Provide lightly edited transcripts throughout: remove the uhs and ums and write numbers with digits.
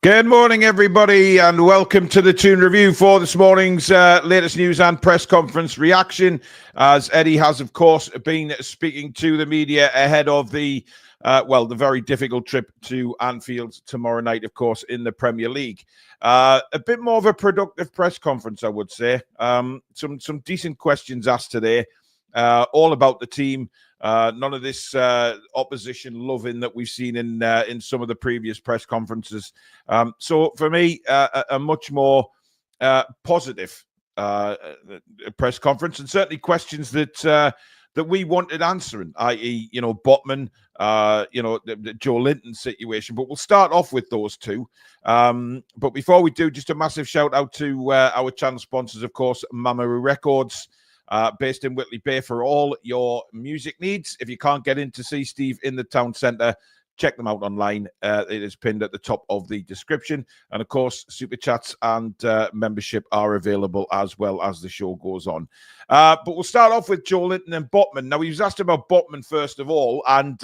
Good morning, everybody, and welcome to the Toon Review for this morning's latest news and press conference reaction. As Eddie has, of course, been speaking to the media ahead of the very difficult trip to Anfield tomorrow night, of course, in the Premier League. A bit more of a productive press conference, I would say. Some decent questions asked today, all about the team. None of this opposition loving that we've seen in some of the previous press conferences. So for me, a much more positive press conference, and certainly questions that we wanted answering, i.e., Botman, the Joe Linton situation. But we'll start off with those two. But before we do, just a massive shout out to our channel sponsors, of course, Mamaru Records. Based in Whitley Bay for all your music needs. If you can't get in to see Steve in the town centre, check them out online. It is pinned at the top of the description. And of course, super chats and membership are available as well as the show goes on. But we'll start off with Joe Linton and Botman. Now, he was asked about Botman first of all, and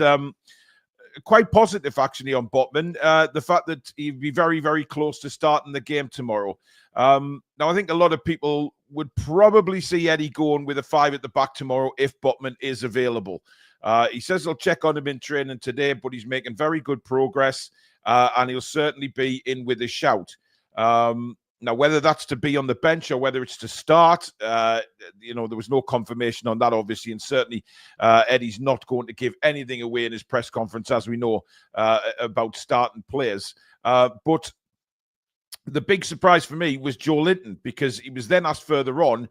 quite positive actually on Botman. The fact that he'd be very, very close to starting the game tomorrow. Now, I think a lot of people would probably see Eddie going with a 5 at the back tomorrow if Botman is available. He says he'll check on him in training today, but he's making very good progress, and he'll certainly be in with a shout. Now, whether that's to be on the bench or whether it's to start, there was no confirmation on that, obviously, and certainly Eddie's not going to give anything away in his press conference, as we know, about starting players. But the big surprise for me was Joe Linton, because he was then asked further on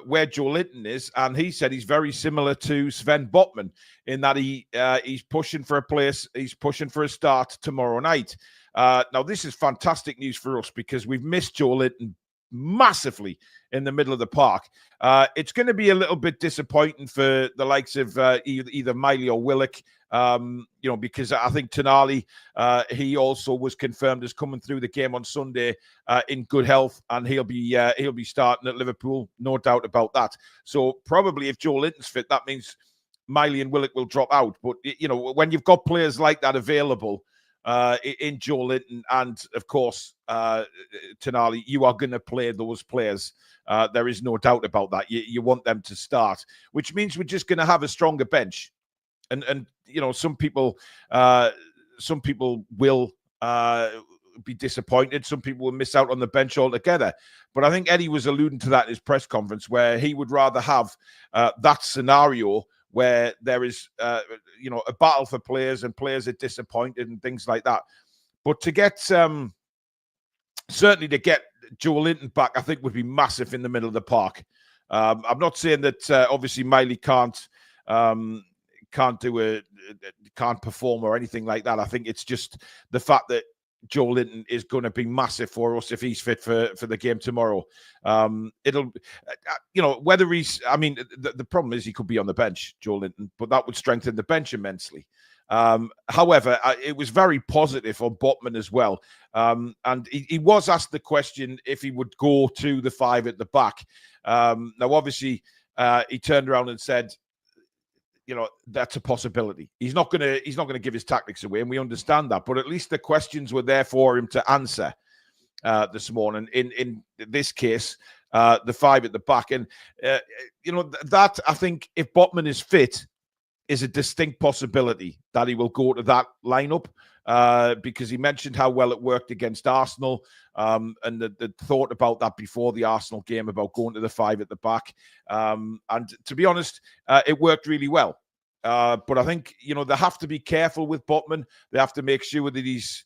where Joe Linton is, and he said he's very similar to Sven Botman in that he's pushing for a place, he's pushing for a start tomorrow night. Now, this is fantastic news for us because we've missed Joe Linton massively in the middle of the park. It's going to be a little bit disappointing for the likes of either Miley or Willock, because I think Tonali, he also was confirmed as coming through the game on Sunday in good health, and he'll be starting at Liverpool, no doubt about that. So probably if Joe Linton's fit, that means Miley and Willock will drop out. But when you've got players like that available, in Joe Linton and, of course, Tonali, you are going to play those players. There is no doubt about that. You want them to start, which means we're just going to have a stronger bench. And some people will be disappointed. Some people will miss out on the bench altogether. But I think Eddie was alluding to that in his press conference, where he would rather have that scenario where there is, a battle for players and players are disappointed and things like that. But to get, certainly to get Joe Linton back, I think would be massive in the middle of the park. I'm not saying that obviously Miley can't perform or anything like that. I think it's just the fact that Joe Linton is going to be massive for us if he's fit for the game tomorrow. It'll, whether he's, the problem is he could be on the bench, Joe Linton, but that would strengthen the bench immensely. However, it was very positive on Botman as well. And he was asked the question if he would go to the 5 at the back. Now, obviously, he turned around and said, that's a possibility. He's not gonna give his tactics away, and we understand that. But at least the questions were there for him to answer this morning. In this case, the 5 at the back, and that, I think, if Botman is fit, is a distinct possibility that he will go to that lineup, because he mentioned how well it worked against Arsenal, and the thought about that before the Arsenal game about going to the 5 at the back. And to be honest, it worked really well. But I think, they have to be careful with Botman. They have to make sure that he's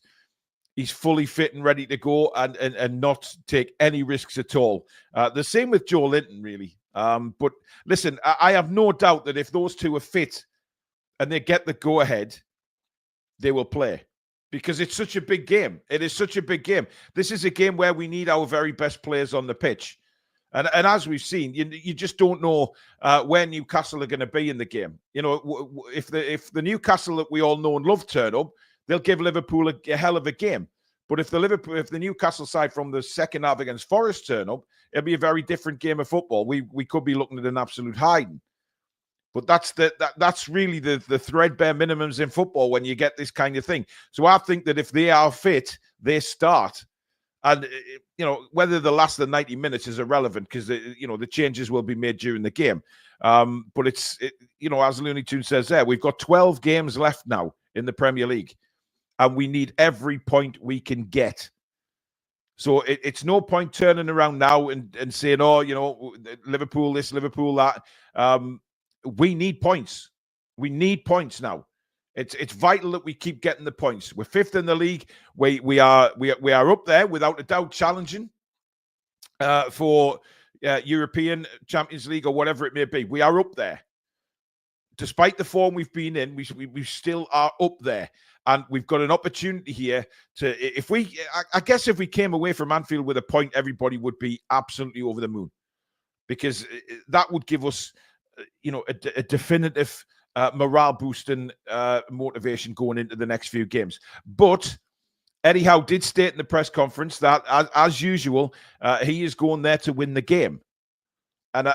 fully fit and ready to go and not take any risks at all. The same with Joe Linton, really. But listen, I have no doubt that if those two are fit and they get the go-ahead, they will play. Because it's such a big game. It is such a big game. This is a game where we need our very best players on the pitch. And as we've seen, you just don't know where Newcastle are going to be in the game. If the Newcastle that we all know and love turn up, they'll give Liverpool a hell of a game. But if the Newcastle side from the second half against Forest turn up, it'll be a very different game of football. We could be looking at an absolute hiding. But that's really the threadbare minimums in football when you get this kind of thing. So I think that if they are fit, they start. And, whether they last the 90 minutes is irrelevant because, the changes will be made during the game. But as Looney Toon says there, we've got 12 games left now in the Premier League, and we need every point we can get. So it's no point turning around now and saying, Liverpool this, Liverpool that. We need points. We need points now. It's vital that we keep getting the points. We're 5th in the league. We are up there without a doubt, challenging for European Champions League or whatever it may be. We are up there. Despite the form we've been in, we still are up there. And we've got an opportunity here I guess if we came away from Anfield with a point, everybody would be absolutely over the moon, because that would give us, a definitive morale boosting motivation going into the next few games. But Eddie Howe did state in the press conference that, as usual, he is going there to win the game. And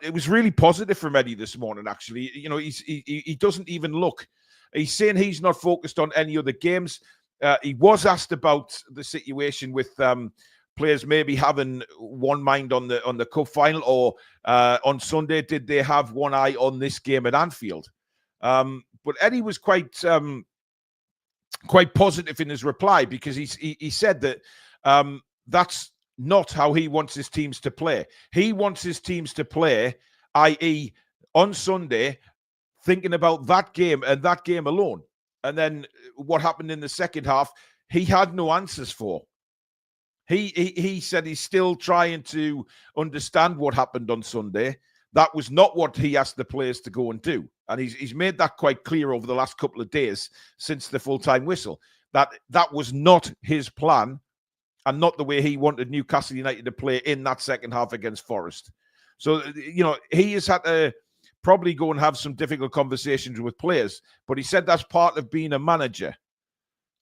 it was really positive from Eddie this morning, actually. He doesn't even look. He's saying he's not focused on any other games. He was asked about the situation with players maybe having one mind on the cup final, or on Sunday, did they have one eye on this game at Anfield? But Eddie was quite positive in his reply, because he said that that's not how he wants his teams to play. He wants his teams to play, i.e., on Sunday, thinking about that game and that game alone. And then what happened in the second half, he had no answers for. He said he's still trying to understand what happened on Sunday. That was not what he asked the players to go and do. And he's made that quite clear over the last couple of days since the full-time whistle, that was not his plan and not the way he wanted Newcastle United to play in that second half against Forest. So, he has had to probably go and have some difficult conversations with players, but he said that's part of being a manager.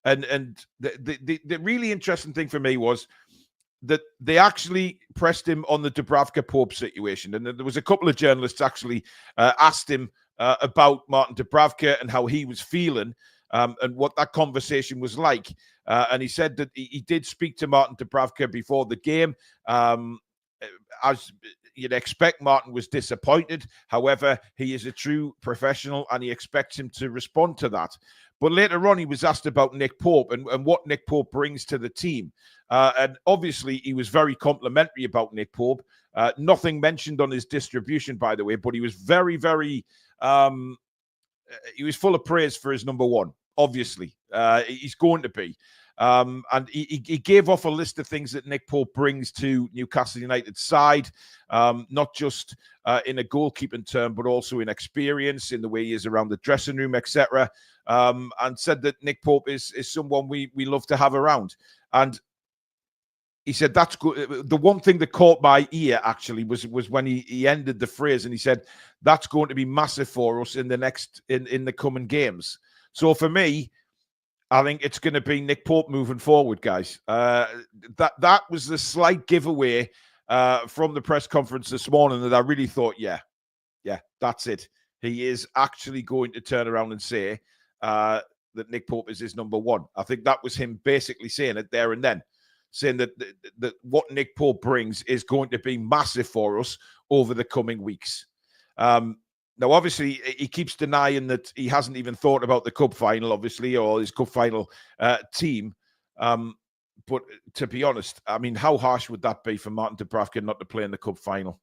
And the really interesting thing for me was that they actually pressed him on the Dubravka Pope situation. And there was a couple of journalists actually asked him about Martin Dubravka and how he was feeling and what that conversation was like. And he said that he did speak to Martin Dubravka before the game. As you'd expect, Martin was disappointed. However, he is a true professional and he expects him to respond to that. But later on, he was asked about Nick Pope and what Nick Pope brings to the team. And obviously, he was very complimentary about Nick Pope. Nothing mentioned on his distribution, by the way, but he was very, very... he was full of praise for his number one, obviously. He's going to be. And he gave off a list of things that Nick Pope brings to Newcastle United's side, not just in a goalkeeping term, but also in experience, in the way he is around the dressing room, etc. And said that Nick Pope is someone we love to have around. And he said that's good. The one thing that caught my ear actually was when he ended the phrase, and he said that's going to be massive for us in the coming games. So for me, I think it's going to be Nick Pope moving forward, guys. That was the slight giveaway from the press conference this morning that I really thought, yeah, that's it. He is actually going to turn around and say that Nick Pope is his number one. I think that was him basically saying it there and then, saying that what Nick Pope brings is going to be massive for us over the coming weeks. Now, obviously, he keeps denying that he hasn't even thought about the cup final, obviously, or his cup final team. But to be honest, I mean, how harsh would that be for Martin Dubravka not to play in the cup final?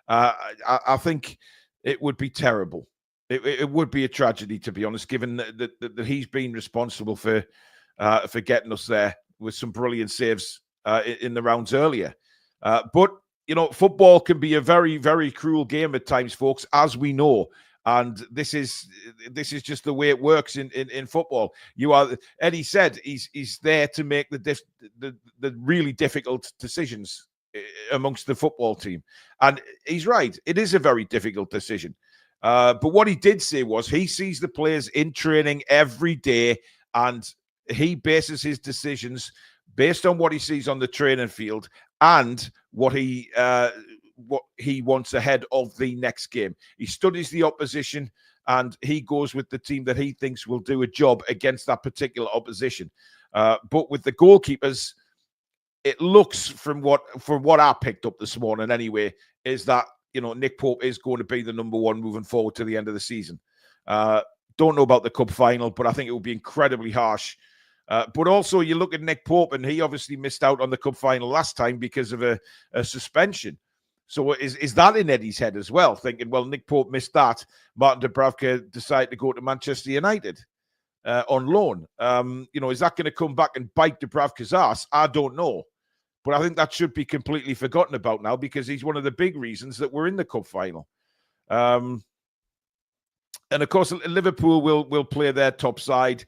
I think it would be terrible. It would be a tragedy, to be honest, given that he's been responsible for getting us there with some brilliant saves in the rounds earlier. But football can be a very, very cruel game at times, folks, as we know. And this is just the way it works in football. Eddie said he's there to make the really difficult decisions amongst the football team. And he's right. It is a very difficult decision. But what he did say was he sees the players in training every day, and he bases his decisions based on what he sees on the training field and what he wants ahead of the next game. He studies the opposition and he goes with the team that he thinks will do a job against that particular opposition. But with the goalkeepers, it looks from what I picked up this morning anyway, is that Nick Pope is going to be the number one moving forward to the end of the season. Don't know about the cup final, but I think it will be incredibly harsh. But also, you look at Nick Pope, and he obviously missed out on the cup final last time because of a suspension. So is that in Eddie's head as well? Thinking, well, Nick Pope missed that. Martin Dubravka decided to go to Manchester United on loan. Is that going to come back and bite Dubravka's ass? I don't know. But I think that should be completely forgotten about now, because he's one of the big reasons that we're in the cup final. And of course, Liverpool will play their top side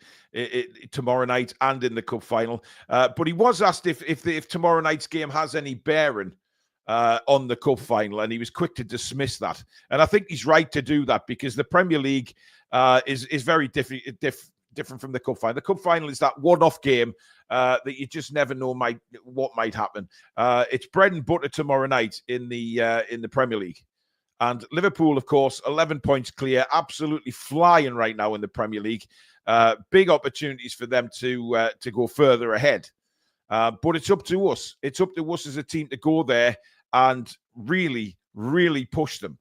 tomorrow night and in the cup final. But he was asked if tomorrow night's game has any bearing on the cup final, and he was quick to dismiss that. And I think he's right to do that, because the Premier League is very different from the cup final. The cup final is that one-off game that you just never know what might happen. It's bread and butter tomorrow night in the Premier League. And Liverpool, of course, 11 points clear, absolutely flying right now in the Premier League. Big opportunities for them to go further ahead. But it's up to us. It's up to us as a team to go there and really, really push them.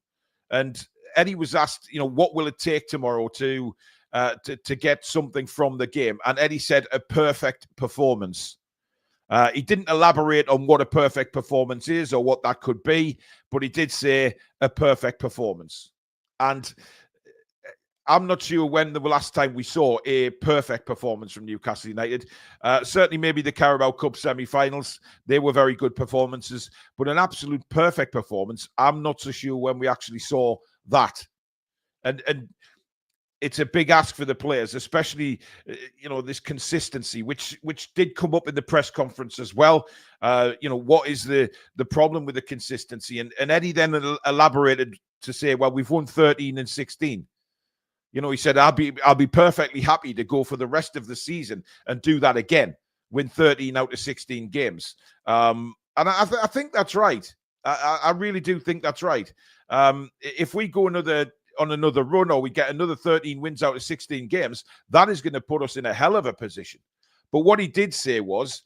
And Eddie was asked, what will it take tomorrow to get something from the game? And Eddie said a perfect performance. He didn't elaborate on what a perfect performance is or what that could be, but he did say a perfect performance. And I'm not sure when the last time we saw a perfect performance from Newcastle United. Certainly maybe the Carabao Cup semi-finals. They were very good performances, but an absolute perfect performance, I'm not so sure when we actually saw that. And it's a big ask for the players, especially, this consistency, which did come up in the press conference as well. What is the problem with the consistency? And Eddie then elaborated to say, well, we've won 13 and 16. He said, I'll be perfectly happy to go for the rest of the season and do that again, win 13 out of 16 games. And I think that's right. I really do think that's right. If we go on another run, or we get another 13 wins out of 16 games, that is going to put us in a hell of a position. But what he did say was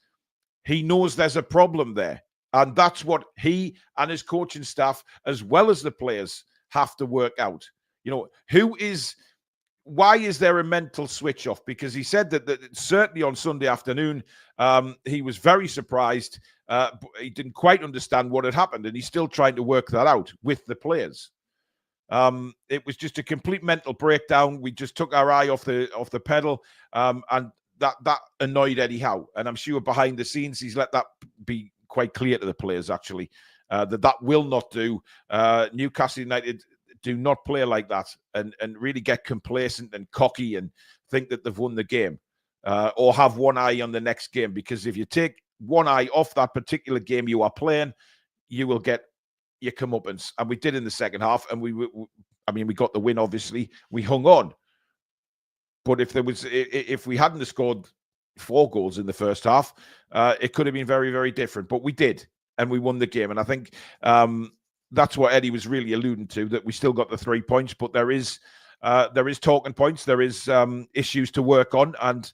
he knows there's a problem there. And that's what he and his coaching staff, as well as the players, have to work out. Why is there a mental switch off? Because he said that certainly on Sunday afternoon, he was very surprised. He didn't quite understand what had happened, and he's still trying to work that out with the players. It was just a complete mental breakdown. We just took our eye off the pedal, and that annoyed Eddie Howe. And I'm sure behind the scenes he's let that be quite clear to the players, actually, that will not do. Newcastle United do not play like that and really get complacent and cocky and think that they've won the game, or have one eye on the next game. Because if you take one eye off that particular game you are playing, you will get your comeuppance. And we did in the second half, and we got the win. Obviously, we hung on. But if we hadn't scored 4 goals in the first half, it could have been very, very different. But we did, and we won the game. And I think that's what Eddie was really alluding to, that we still got the 3 points, but there is talking points, there is issues to work on, and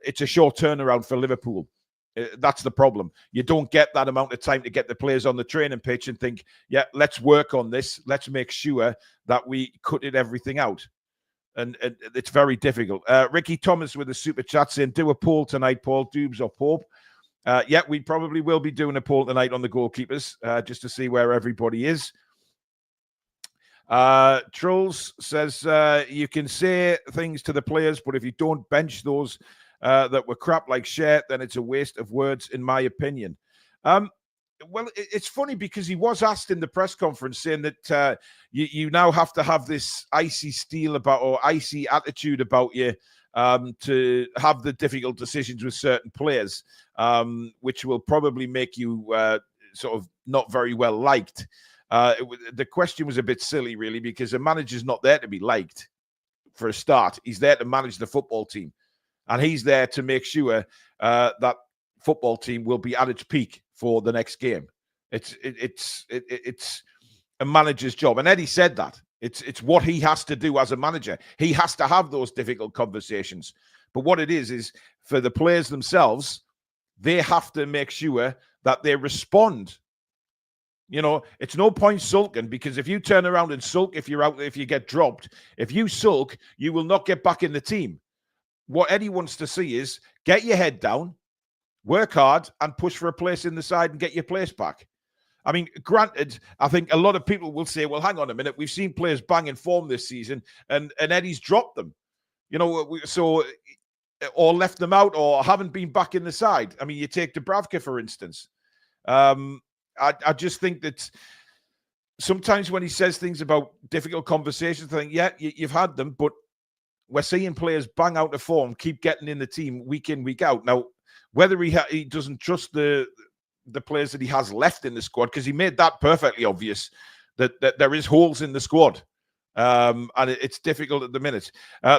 it's a short turnaround for Liverpool. That's the problem. You don't get that amount of time to get the players on the training pitch and think, yeah, let's work on this. Let's make sure that we cutted everything out. And it's very difficult. Ricky Thomas with a super chat saying, do a poll tonight, Paul, Dubes or Pope. Yeah, we probably will be doing a poll tonight on the goalkeepers, just to see where everybody is. Trolls says, you can say things to the players, but if you don't bench those that were crap like Shea, then it's a waste of words, in my opinion. Well, it's funny because he was asked in the press conference saying that you now have to have this icy steel about, or icy attitude about you, to have the difficult decisions with certain players, which will probably make you sort of not very well liked. The question was a bit silly, really, because a manager's not there to be liked for a start. He's there to manage the football team. And he's there to make sure that football team will be at its peak for the next game. It's a manager's job. And Eddie said that. It's what he has to do as a manager. He has to have those difficult conversations. But what it is for the players themselves, they have to make sure that they respond. You know, it's no point sulking, because if you turn around and sulk, if you get dropped, if you sulk, you will not get back in the team. What Eddie wants to see is get your head down, work hard, and push for a place in the side and get your place back. I mean, granted, I think a lot of people will say, well, hang on a minute, we've seen players bang in form this season and Eddie's dropped them, you know, or left them out or haven't been back in the side. I mean, you take Dubravka, for instance. I just think that sometimes when he says things about difficult conversations, I think, yeah, you've had them, but we're seeing players bang out of form, keep getting in the team week in, week out. Now, whether he doesn't trust the players that he has left in the squad, because he made that perfectly obvious that there is holes in the squad. And it's difficult at the minute.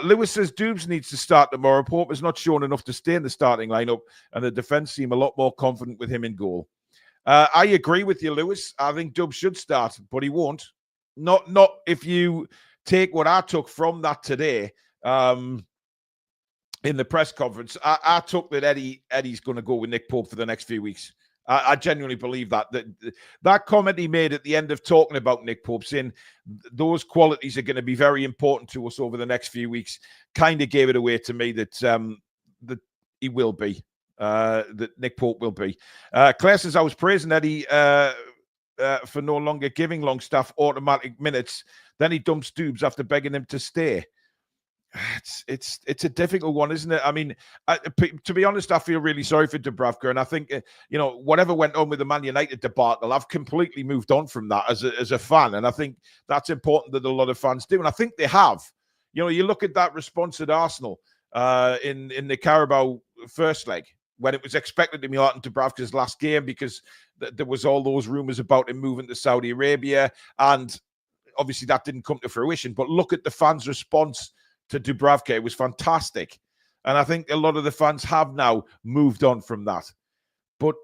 Lewis says Dubes needs to start tomorrow. Pope has not shown enough to stay in the starting lineup, and the defence seem a lot more confident with him in goal. I agree with you, Lewis. I think Dubs should start, but he won't. Not if you take what I took from that today in the press conference. I took that Eddie's going to go with Nick Pope for the next few weeks. I genuinely believe that comment he made at the end of talking about Nick Pope, saying those qualities are going to be very important to us over the next few weeks, kind of gave it away to me that he will be. That Nick Pope will be. Claire says, I was praising Eddie for no longer giving Longstaff automatic minutes. Then he dumps Dubes after begging him to stay. It's a difficult one, isn't it? I mean, to be honest, I feel really sorry for Dubravka, and I think you know, whatever went on with the Man United debacle, I've completely moved on from that as a fan, and I think that's important that a lot of fans do, and I think they have. You know, you look at that response at Arsenal in the Carabao first leg, when it was expected to be Martin Dubravka's last game, because there was all those rumours about him moving to Saudi Arabia, and obviously that didn't come to fruition. But look at the fans' response to Dubravka. It was fantastic. And I think a lot of the fans have now moved on from that. But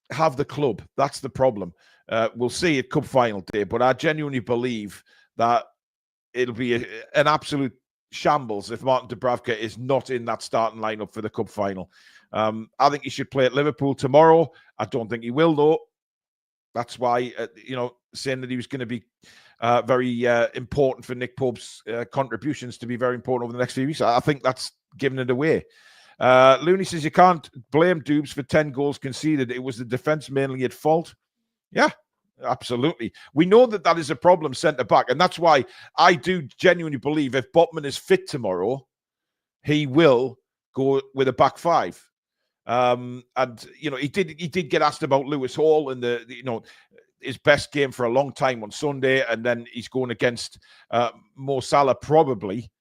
have the club. That's the problem. We'll see at Cup final day, but I genuinely believe that it'll be an absolute shambles if Martin Dubravka is not in that starting lineup for the Cup final. I think he should play at Liverpool tomorrow. I don't think he will, though. That's why, you know, saying that he was going to be very important for Nick Pope's contributions to be very important over the next few weeks. I think that's giving it away. Looney says you can't blame Dubes for 10 goals conceded. It was the defence mainly at fault. Yeah, absolutely. We know that is a problem centre-back, and that's why I do genuinely believe if Botman is fit tomorrow, he will go with a back five. And you know, he did get asked about Lewis Hall and his best game for a long time on Sunday, and then he's going against Mo Salah probably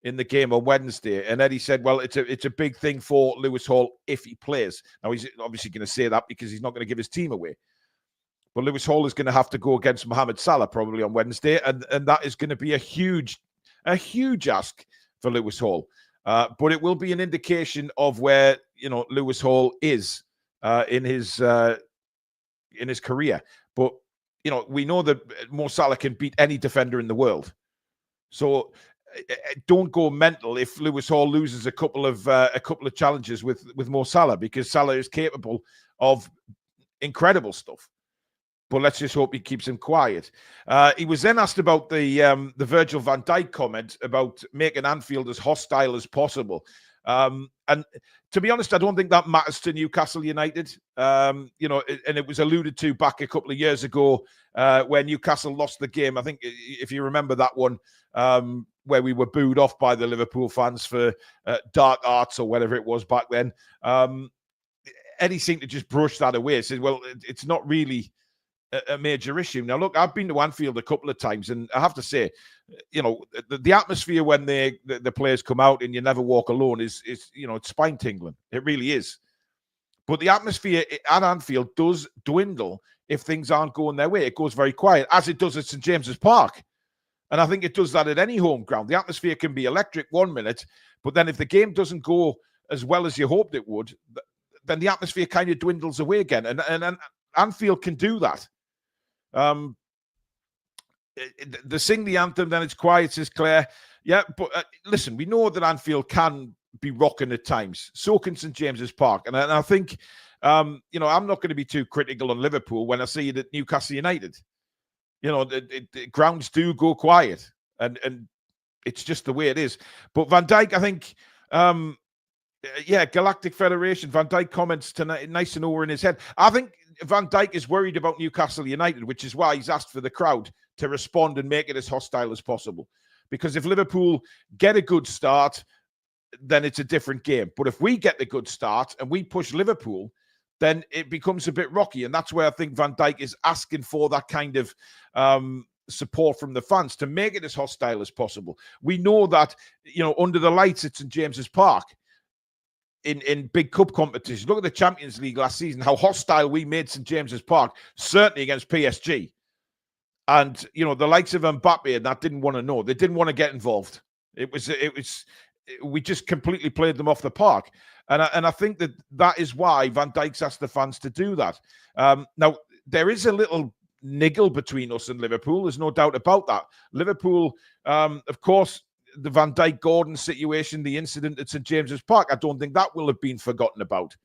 in the game on Wednesday. And Eddie said, well, it's a big thing for Lewis Hall if he plays. Now, he's obviously going to say that because he's not going to give his team away. But Lewis Hall is going to have to go against Mohamed Salah probably on Wednesday, and that is going to be a huge ask for Lewis Hall. But it will be an indication of where, you know, Lewis Hall is in his career. But, you know, we know that Mo Salah can beat any defender in the world. So don't go mental if Lewis Hall loses a couple of challenges with Mo Salah, because Salah is capable of incredible stuff. But let's just hope he keeps him quiet. He was then asked about the Virgil van Dijk comment about making Anfield as hostile as possible. And to be honest, I don't think that matters to Newcastle United. You know, and it was alluded to back a couple of years ago where Newcastle lost the game. I think if you remember that one, where we were booed off by the Liverpool fans for dark arts or whatever it was back then. Eddie seemed to just brush that away. Said, well, it's not really a major issue. Now, look, I've been to Anfield a couple of times, and I have to say, you know, the atmosphere when the players come out and you never walk alone is you know, it's spine tingling. It really is. But the atmosphere at Anfield does dwindle if things aren't going their way. It goes very quiet, as it does at St James's Park. And I think it does that at any home ground. The atmosphere can be electric 1 minute, but then if the game doesn't go as well as you hoped it would, then the atmosphere kind of dwindles away again. And Anfield can do that. they sing the anthem, then it's quiet, says Claire. Yeah, but listen, we know that Anfield can be rocking at times. So can St James's Park. And I think, I'm not going to be too critical on Liverpool when I see it at Newcastle United. The grounds do go quiet. And it's just the way it is. But Van Dijk, I think, Galactic Federation, Van Dijk comments tonight, nice to know we're in his head. I think Van Dijk is worried about Newcastle United, which is why he's asked for the crowd to respond and make it as hostile as possible. Because if Liverpool get a good start, then it's a different game. But if we get the good start and we push Liverpool, then it becomes a bit rocky. And that's where I think Van Dijk is asking for that kind of support from the fans to make it as hostile as possible. We know that, under the lights at St James's Park, in big cup competitions, look at the Champions League last season, how hostile we made St James's Park, certainly against PSG. And, the likes of Mbappe and that didn't want to know. They didn't want to get involved. We just completely played them off the park. And I think that is why Van Dijk's asked the fans to do that. Now, there is a little niggle between us and Liverpool. There's no doubt about that. Liverpool, of course, the Van Dijk-Gordon situation, the incident at St James's Park, I don't think that will have been forgotten about.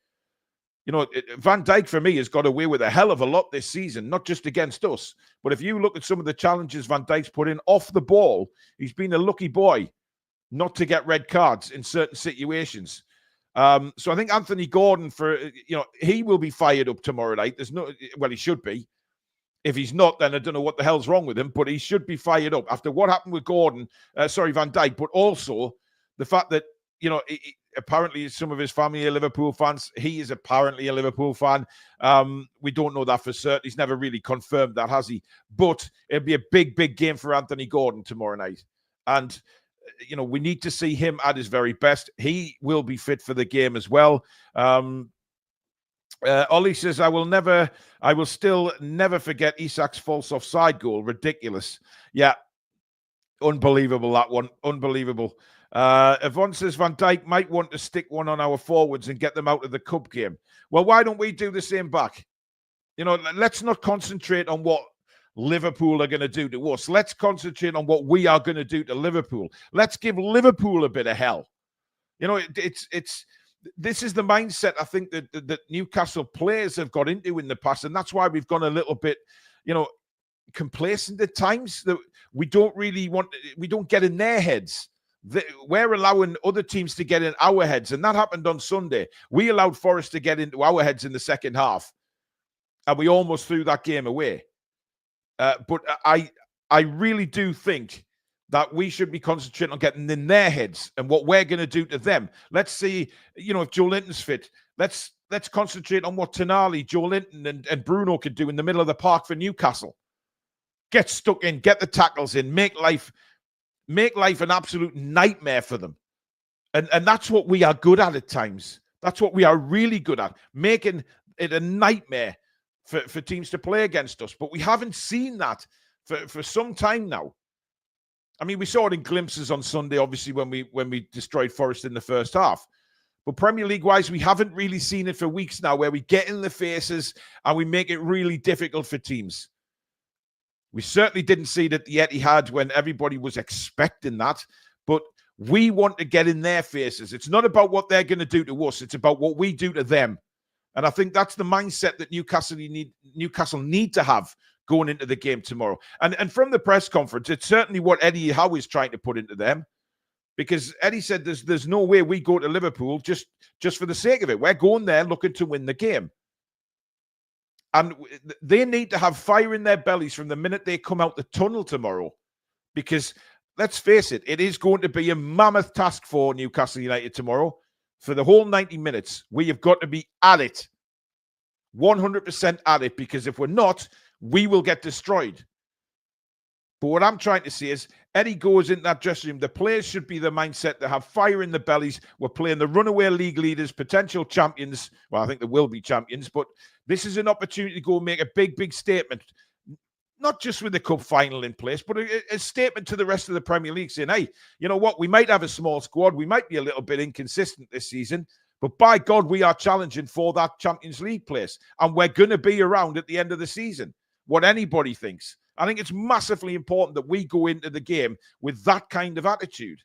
Van Dijk, for me, has got away with a hell of a lot this season, not just against us. But if you look at some of the challenges Van Dijk's put in off the ball, he's been a lucky boy not to get red cards in certain situations. So I think Anthony Gordon, he will be fired up tomorrow night. He should be. If he's not, then I don't know what the hell's wrong with him, but he should be fired up after what happened with Van Dijk, but also the fact that, apparently some of his family are Liverpool fans. He is apparently a Liverpool fan. We don't know that for certain. He's never really confirmed that, has he? But it'll be a big, big game for Anthony Gordon tomorrow night. And, we need to see him at his very best. He will be fit for the game as well. Ollie says, I will still never forget Isak's false offside goal. Ridiculous. Yeah. Unbelievable, that one. Unbelievable. Yvonne says Van Dijk might want to stick one on our forwards and get them out of the cup game. Well, why don't we do the same back? Let's not concentrate on what Liverpool are going to do to us. Let's concentrate on what we are going to do to Liverpool. Let's give Liverpool a bit of hell. This is the mindset I think that Newcastle players have got into in the past, and that's why we've gone a little bit, complacent at times. That we don't get in their heads. We're allowing other teams to get in our heads, and that happened on Sunday. We allowed Forest to get into our heads in the second half, and we almost threw that game away. But I really do think that we should be concentrating on getting in their heads and what we're going to do to them. Let's see, if Joe Linton's fit, let's concentrate on what Tonali, Joe Linton, and Bruno could do in the middle of the park for Newcastle. Get stuck in, get the tackles in, make life an absolute nightmare for them. And that's what we are good at times. That's what we are really good at, making it a nightmare for teams to play against us. But we haven't seen that for some time now. I mean, we saw it in glimpses on Sunday, obviously, when we destroyed Forest in the first half. But Premier League-wise, we haven't really seen it for weeks now, where we get in the faces and we make it really difficult for teams. We certainly didn't see it at the Etihad when everybody was expecting that. But we want to get in their faces. It's not about what they're going to do to us. It's about what we do to them. And I think that's the mindset that Newcastle need to have going into the game tomorrow. And from the press conference, it's certainly what Eddie Howe is trying to put into them. Because Eddie said there's no way we go to Liverpool just for the sake of it. We're going there looking to win the game. And they need to have fire in their bellies from the minute they come out the tunnel tomorrow. Because let's face it, it is going to be a mammoth task for Newcastle United tomorrow. For the whole 90 minutes, we have got to be at it. 100% at it. Because if we're not, we will get destroyed. But what I'm trying to say is, Eddie goes into that dressing room. The players should be the mindset to have fire in the bellies. We're playing the runaway league leaders, potential champions. Well, I think there will be champions, but this is an opportunity to go and make a big, big statement. Not just with the cup final in place, but a statement to the rest of the Premier League saying, hey, you know what? We might have a small squad. We might be a little bit inconsistent this season, but by God, we are challenging for that Champions League place. And we're going to be around at the end of the season. What anybody thinks. I think it's massively important that we go into the game with that kind of attitude.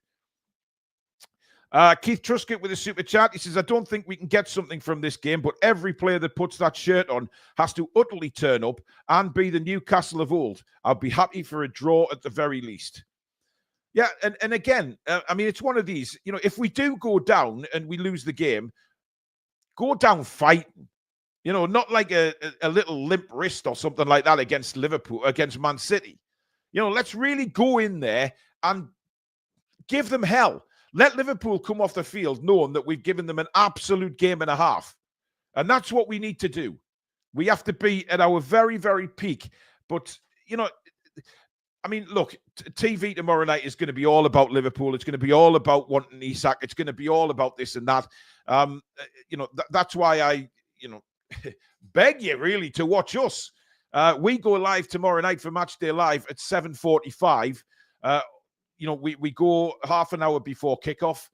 Keith Truscott with a super chat. He says, I don't think we can get something from this game, but every player that puts that shirt on has to utterly turn up and be the Newcastle of old. I'll be happy for a draw at the very least. Yeah, and again, I mean, it's one of these, you know, if we do go down and we lose the game, go down fighting. You know, not like a little limp wrist or something like that against Liverpool, against Man City. You know, let's really go in there and give them hell. Let Liverpool come off the field knowing that we've given them an absolute game and a half. And that's what we need to do. We have to be at our very, very peak. But, you know, I mean, look, TV tomorrow night is going to be all about Liverpool. It's going to be all about wanting Isak. It's going to be all about this and that. You know, that's why I, you know, beg you really to watch us. We go live tomorrow night for Matchday Live at 7:45. You know, we go half an hour before kickoff.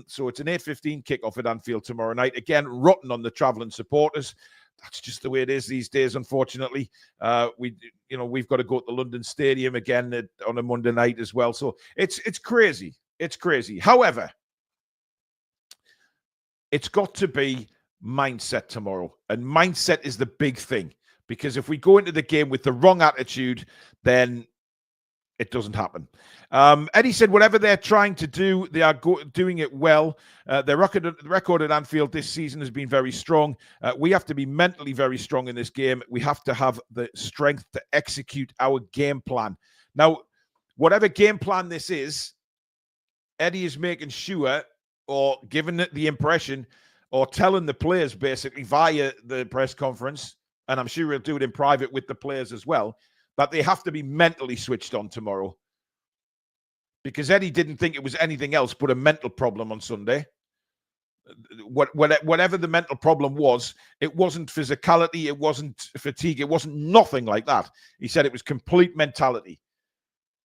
So it's an 8:15 kickoff at Anfield tomorrow night. Again, rotten on the travelling supporters. That's just the way it is these days, unfortunately. We've got to go to the London Stadium again on a Monday night as well. So it's crazy. It's crazy. However, it's got to be mindset tomorrow. And mindset is the big thing. Because if we go into the game with the wrong attitude, then it doesn't happen. Eddie said, whatever they're trying to do, they are doing it well. Their record at Anfield this season has been very strong. We have to be mentally very strong in this game. We have to have the strength to execute our game plan. Now, whatever game plan this is, Eddie is making sure, or giving it the impression, or telling the players basically via the press conference, and I'm sure he'll do it in private with the players as well, that they have to be mentally switched on tomorrow. Because Eddie didn't think it was anything else but a mental problem on Sunday. Whatever the mental problem was, it wasn't physicality, it wasn't fatigue, it wasn't nothing like that. He said it was complete mentality.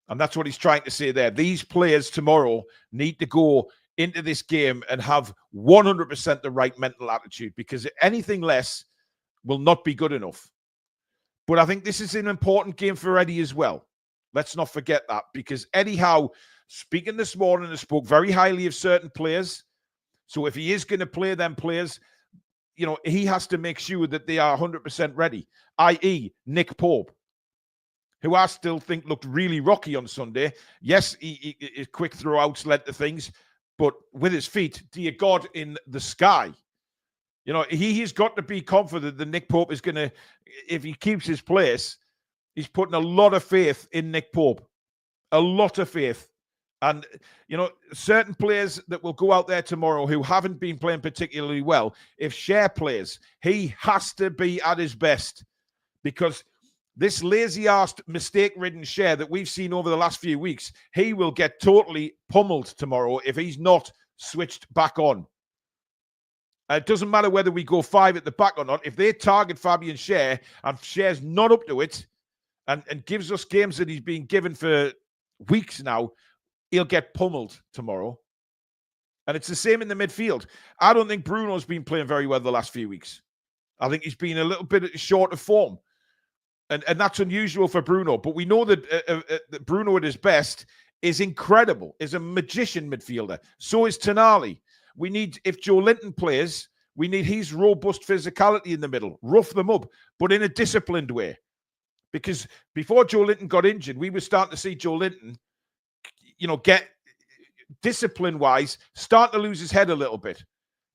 And that's what he's trying to say there. These players tomorrow need to go into this game and have 100% the right mental attitude, because anything less will not be good enough. But I think this is an important game for Eddie as well. Let's not forget that, because Eddie Howe, speaking this morning, spoke very highly of certain players. So if he is going to play them players, you know, he has to make sure that they are 100% ready, i.e. Nick Pope, who I still think looked really rocky on Sunday. Yes, he quick throwouts led to things, but with his feet, dear God, in the sky. You know, he has got to be confident that Nick Pope is going to, if he keeps his place, he's putting a lot of faith in Nick Pope. A lot of faith. And, you know, certain players that will go out there tomorrow who haven't been playing particularly well, if Cher plays, he has to be at his best. Because this lazy-arsed, mistake-ridden Cher that we've seen over the last few weeks, he will get totally pummeled tomorrow if he's not switched back on. It doesn't matter whether we go 5 at the back or not. If they target Fabian Cher and Cher's not up to it and gives us games that he's been given for weeks now, he'll get pummeled tomorrow. And it's the same in the midfield. I don't think Bruno's been playing very well the last few weeks. I think he's been a little bit short of form. And that's unusual for Bruno. But we know that Bruno at his best is incredible, is a magician midfielder. So is Tonali. We need, if Joe Linton plays, we need his robust physicality in the middle, rough them up, but in a disciplined way. Because before Joe Linton got injured, we were starting to see Joe Linton, you know, get discipline-wise, start to lose his head a little bit.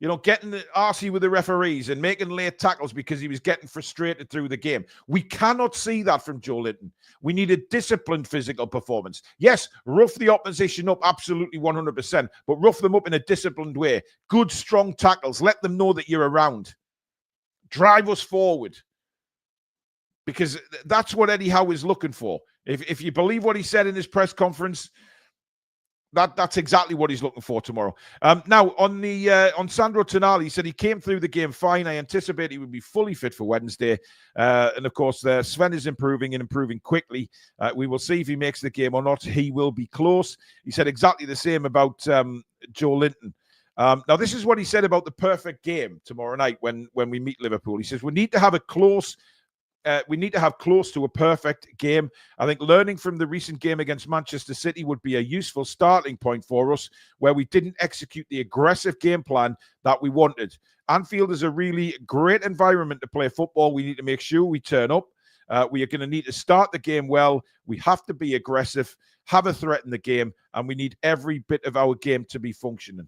You know, getting arsey with the referees and making late tackles because he was getting frustrated through the game. We cannot see that from Joe Linton. We need a disciplined physical performance. Yes, rough the opposition up, absolutely 100%, but rough them up in a disciplined way. Good, strong tackles. Let them know that you're around. Drive us forward. Because that's what Eddie Howe is looking for. If you believe what he said in his press conference, that's exactly what he's looking for tomorrow. Now, on Sandro Tonali, he said he came through the game fine. I anticipate he would be fully fit for Wednesday. And, of course, Sven is improving and improving quickly. We will see if he makes the game or not. He will be close. He said exactly the same about Joe Linton. Now, this is what he said about the perfect game tomorrow night when we meet Liverpool. He says, we need to have a close, we need to have close to a perfect game. I think learning from the recent game against Manchester City would be a useful starting point for us, where we didn't execute the aggressive game plan that we wanted. Anfield is a really great environment to play football. We need to make sure we turn up. We are going to need to start the game well. We have to be aggressive, have a threat in the game, and we need every bit of our game to be functioning.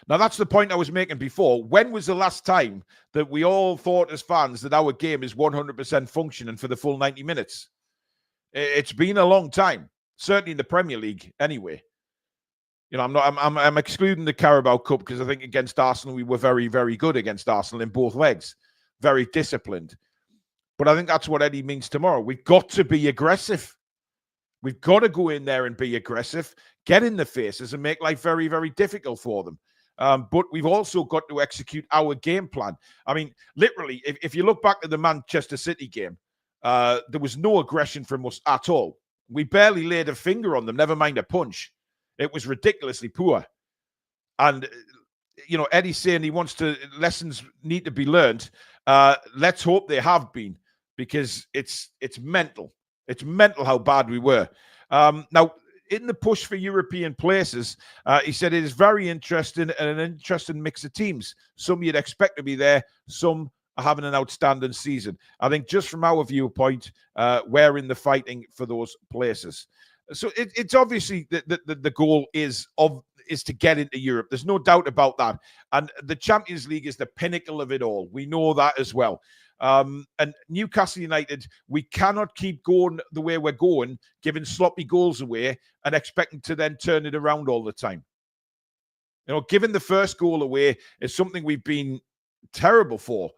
Now, that's the point I was making before. When was the last time that we all thought as fans that our game is 100% functioning for the full 90 minutes? It's been a long time, certainly in the Premier League anyway. You know, I'm excluding the Carabao Cup because I think against Arsenal, we were very, very good against Arsenal in both legs. Very disciplined. But I think that's what Eddie means tomorrow. We've got to be aggressive. We've got to go in there and be aggressive, get in the faces and make life very, very difficult for them. But we've also got to execute our game plan. I mean, literally, if you look back to the Manchester City game, there was no aggression from us at all. We barely laid a finger on them, never mind a punch. It was ridiculously poor. And, you know, Eddie's saying he wants lessons need to be learned. Let's hope they have been, because it's mental. It's mental how bad we were. Now, in the push for European places, he said it is very interesting and an interesting mix of teams. Some you'd expect to be there, some are having an outstanding season. I think just from our viewpoint, we're in the fighting for those places. So it's obviously the goal is to get into Europe. There's no doubt about that. And the Champions League is the pinnacle of it all. We know that as well. And Newcastle United, we cannot keep going the way we're going, giving sloppy goals away and expecting to then turn it around all the time. You know, giving the first goal away is something we've been terrible for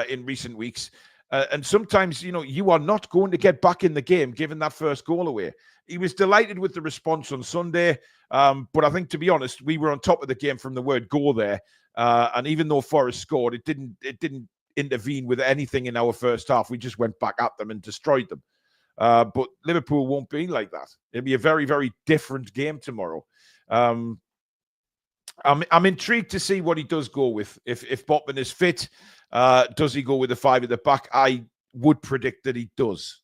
in recent weeks. And sometimes, you know, you are not going to get back in the game giving that first goal away. He was delighted with the response on Sunday. But I think, to be honest, we were on top of the game from the word go there. And even though Forest scored, it didn't intervene with anything in our first half. We just went back at them and destroyed them. But Liverpool won't be like that. It'll be a very, very different game tomorrow. I'm intrigued to see what he does go with. If Botman is fit, does he go with the 5 at the back? I would predict that he does.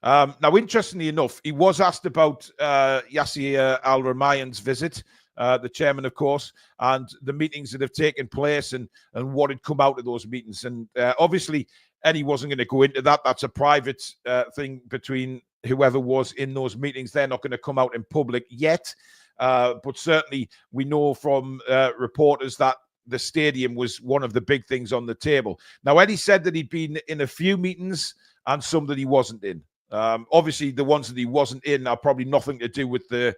Now, interestingly enough, he was asked about Yasser Al-Rumayyan's visit, the chairman, of course, and the meetings that have taken place and what had come out of those meetings. And obviously, Eddie wasn't going to go into that. That's a private thing between whoever was in those meetings. They're not going to come out in public yet. But certainly, we know from reporters that the stadium was one of the big things on the table. Now, Eddie said that he'd been in a few meetings and some that he wasn't in. Obviously, the ones that he wasn't in are probably nothing to do with the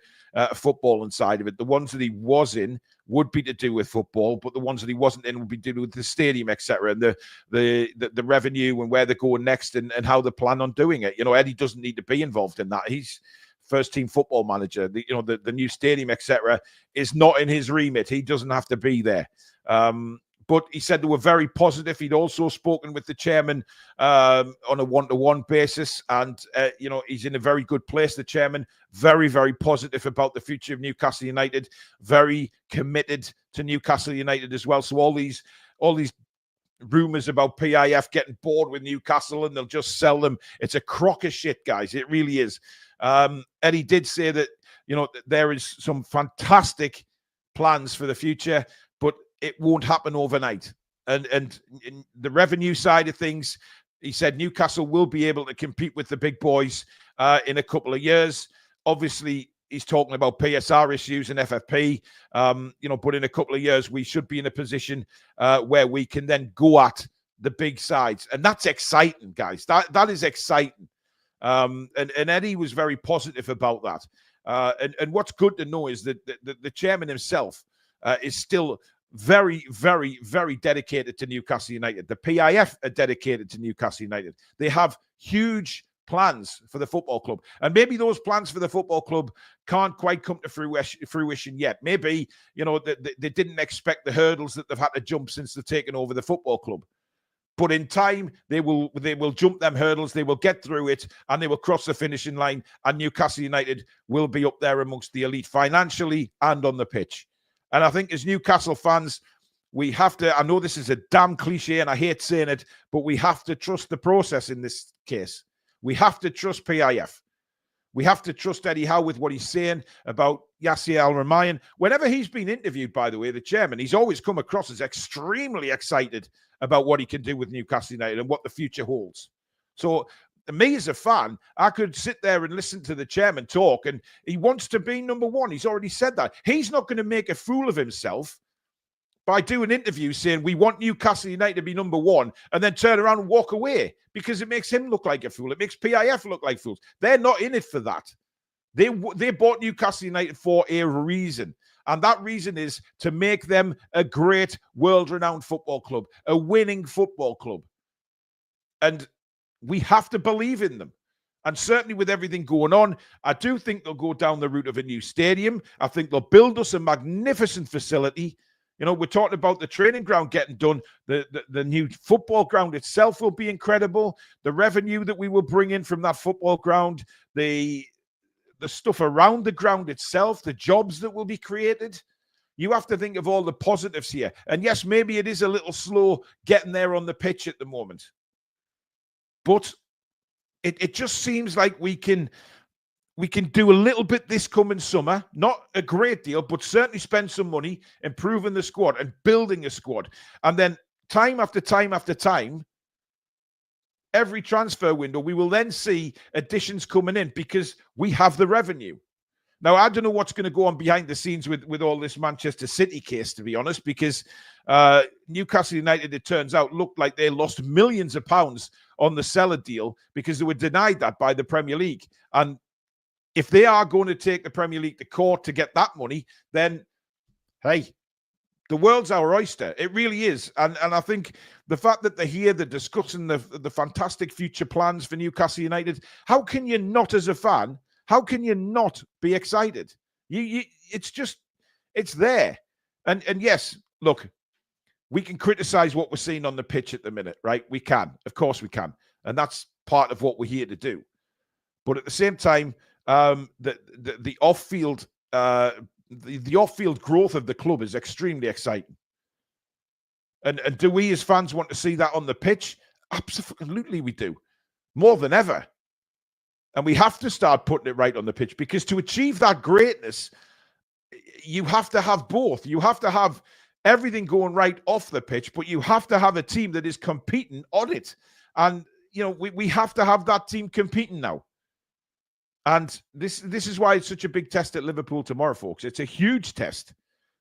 football inside of it. The ones that he was in would be to do with football, but the ones that he wasn't in would be to do with the stadium, etc., and the revenue and where they're going next and how they plan on doing it. You know, Eddie doesn't need to be involved in that. He's first team football manager. The new stadium, etc., is not in his remit. He doesn't have to be there. But he said they were very positive. He'd also spoken with the chairman on a one-to-one basis. And, he's in a very good place, the chairman. Very, very positive about the future of Newcastle United. Very committed to Newcastle United as well. So all these rumours about PIF getting bored with Newcastle and they'll just sell them. It's a crock of shit, guys. It really is. Eddie did say that, there is some fantastic plans for the future, but it won't happen overnight. And in the revenue side of things, he said Newcastle will be able to compete with the big boys in a couple of years. Obviously, he's talking about PSR issues and FFP, but in a couple of years, we should be in a position where we can then go at the big sides. And that's exciting, guys. That is exciting. And Eddie was very positive about that. And what's good to know is that the chairman himself is still very, very, very dedicated to Newcastle United. The PIF are dedicated to Newcastle United. They have huge plans for the football club. And maybe those plans for the football club can't quite come to fruition yet. Maybe, they didn't expect the hurdles that they've had to jump since they've taken over the football club. But in time, they will jump them hurdles, they will get through it, and they will cross the finishing line, and Newcastle United will be up there amongst the elite financially and on the pitch. And I think as Newcastle fans, we have to, I know this is a damn cliche and I hate saying it, but we have to trust the process in this case. We have to trust PIF. We have to trust Eddie Howe with what he's saying about Yasser Al-Rumayyan. Whenever he's been interviewed, by the way, the chairman, he's always come across as extremely excited about what he can do with Newcastle United and what the future holds. So me as a fan, I could sit there and listen to the chairman talk, and he wants to be number one. He's already said that. He's not going to make a fool of himself by doing interviews saying we want Newcastle United to be number one and then turn around and walk away, because it makes him look like a fool. It makes PIF look like fools. They're not in it for that. They bought Newcastle United for a reason. And that reason is to make them a great world-renowned football club, a winning football club. And we have to believe in them. And certainly with everything going on, I do think they'll go down the route of a new stadium. I think they'll build us a magnificent facility. You know, we're talking about the training ground getting done. The new football ground itself will be incredible. The revenue that we will bring in from that football ground, the stuff around the ground itself, the jobs that will be created. You have to think of all the positives here. And yes, maybe it is a little slow getting there on the pitch at the moment. But it just seems like we can do a little bit this coming summer, not a great deal, but certainly spend some money improving the squad and building a squad. And then time after time after time, every transfer window, we will then see additions coming in because we have the revenue. Now, I don't know what's going to go on behind the scenes with all this Manchester City case, to be honest, because Newcastle United, it turns out, looked like they lost millions of pounds on the seller deal because they were denied that by the Premier League. And if they are going to take the Premier League to court to get that money, then, hey, the world's our oyster. It really is. And I think the fact that they're here, they're discussing the fantastic future plans for Newcastle United, how can you not, as a fan, how can you not be excited? It's there. And yes, look, we can criticize what we're seeing on the pitch at the minute, right? We can. Of course we can. And that's part of what we're here to do. But at the same time, the off-field the off-field growth of the club is extremely exciting. And do we as fans want to see that on the pitch? Absolutely we do. More than ever. And we have to start putting it right on the pitch, because to achieve that greatness, you have to have both. You have to have everything going right off the pitch, but you have to have a team that is competing on it. And, you know, we have to have that team competing now. And this is why it's such a big test at Liverpool tomorrow, folks. It's a huge test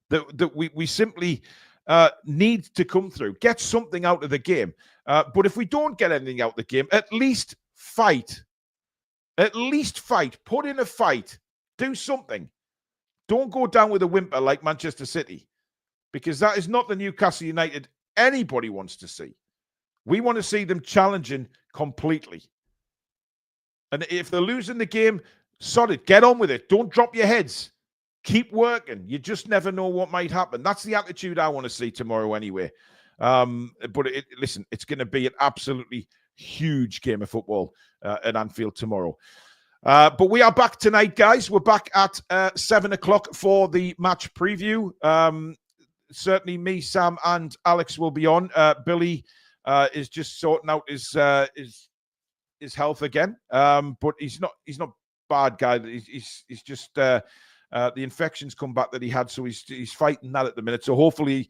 that we simply need to come through. Get something out of the game. But if we don't get anything out of the game, at least fight. At least fight. Put in a fight. Do something. Don't go down with a whimper like Manchester City, because that is not the Newcastle United anybody wants to see. We want to see them challenging completely. And if they're losing the game, sod it. Get on with it. Don't drop your heads. Keep working. You just never know what might happen. That's the attitude I want to see tomorrow anyway. But listen, it's going to be an absolutely huge game of football at Anfield tomorrow. But we are back tonight, guys. We're back at 7 o'clock for the match preview. Certainly me, Sam, and Alex will be on. Billy is just sorting out his health again, but he's not bad, guy. He's just the infections come back that he had, so he's fighting that at the minute. So hopefully,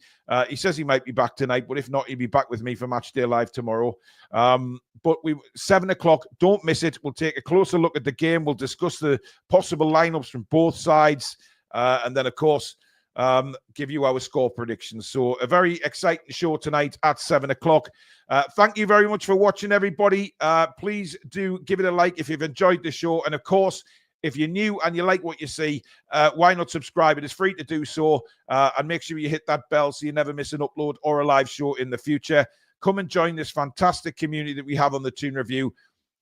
he says he might be back tonight, but if not, he'll be back with me for Match Day Live tomorrow. But 7 o'clock, don't miss it. We'll take a closer look at the game. We'll discuss the possible lineups from both sides, and then of course give you our score predictions. So a very exciting show tonight at 7 o'clock. Thank you very much for watching, everybody. Please do give it a like if you've enjoyed the show. And of course, if you're new and you like what you see, why not subscribe? It is free to do so. And make sure you hit that bell so you never miss an upload or a live show in the future. Come and join this fantastic community that we have on the Toon Review.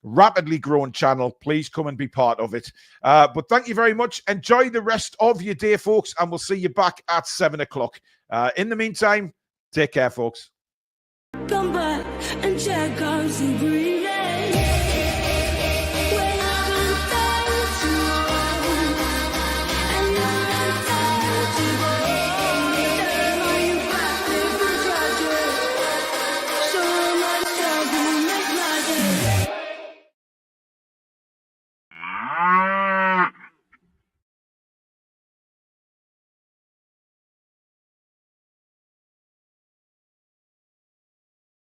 Rapidly growing channel. Please come and be part of it. But thank you very much. Enjoy the rest of your day, folks, and we'll see you back at 7 o'clock. In the meantime, take care, folks. Come back and check out some green.